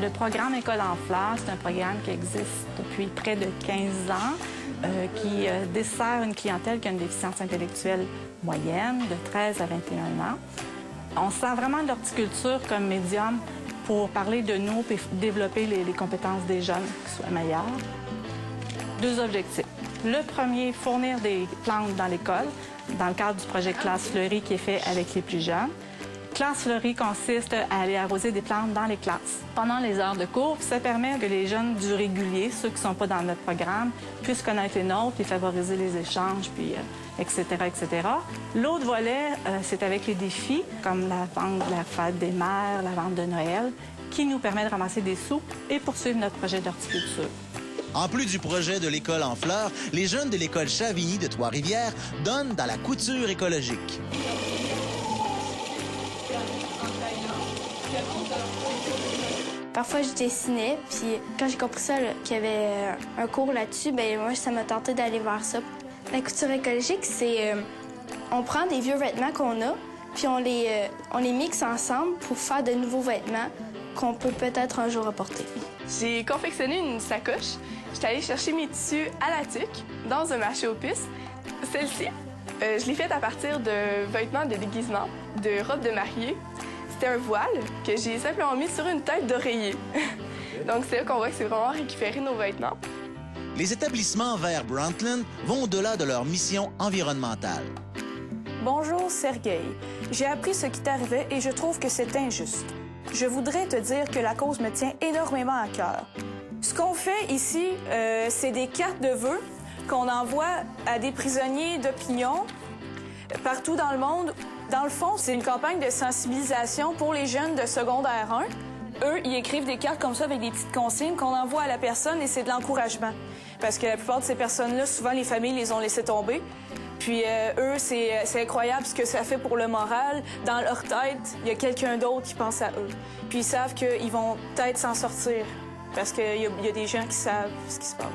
Le programme École en fleurs, c'est un programme qui existe depuis près de 15 ans, qui dessert une clientèle qui a une déficience intellectuelle moyenne de 13 à 21 ans. On sent vraiment l'horticulture comme médium pour parler de nous et développer les compétences des jeunes qui soient meilleures. 2 objectifs. Le premier, fournir des plantes dans l'école, dans le cadre du projet Classe Fleurie qui est fait avec les plus jeunes. Classe Fleurie consiste à aller arroser des plantes dans les classes. Pendant les heures de cours, ça permet que les jeunes du régulier, ceux qui ne sont pas dans notre programme, puissent connaître les nôtres et favoriser les échanges, puis etc., etc. L'autre volet, c'est avec les défis, comme la vente de la fête des mères, la vente de Noël, qui nous permet de ramasser des sous et poursuivre notre projet d'horticulture. En plus du projet de l'école en fleurs, les jeunes de l'école Chavigny de Trois-Rivières donnent dans la couture écologique. Parfois, je dessinais, puis quand j'ai compris ça, qu'il y avait un cours là-dessus, bien moi, ça m'a tenté d'aller voir ça. La couture écologique, c'est... on prend des vieux vêtements qu'on a, puis on les mixe ensemble pour faire de nouveaux vêtements qu'on peut peut-être un jour apporter. J'ai confectionné une sacoche. J'étais allée chercher mes tissus à la tuque, dans un marché aux puces. Celle-ci, je l'ai faite à partir de vêtements de déguisement, de robes de mariée. C'était un voile que j'ai simplement mis sur une tête d'oreiller. Donc c'est là qu'on voit que c'est vraiment récupérer nos vêtements. Les établissements Vert Brundtland vont au-delà de leur mission environnementale. Bonjour, Sergueï. J'ai appris ce qui t'arrivait et je trouve que c'est injuste. Je voudrais te dire que la cause me tient énormément à cœur. Ce qu'on fait ici, c'est des cartes de vœux qu'on envoie à des prisonniers d'opinion partout dans le monde. Dans le fond, c'est une campagne de sensibilisation pour les jeunes de secondaire 1. Eux, ils écrivent des cartes comme ça avec des petites consignes qu'on envoie à la personne et c'est de l'encouragement. Parce que la plupart de ces personnes-là, souvent, les familles les ont laissées tomber. Puis eux, c'est incroyable ce que ça fait pour le moral. Dans leur tête, il y a quelqu'un d'autre qui pense à eux. Puis ils savent qu'ils vont peut-être s'en sortir parce qu'il y a des gens qui savent ce qui se passe.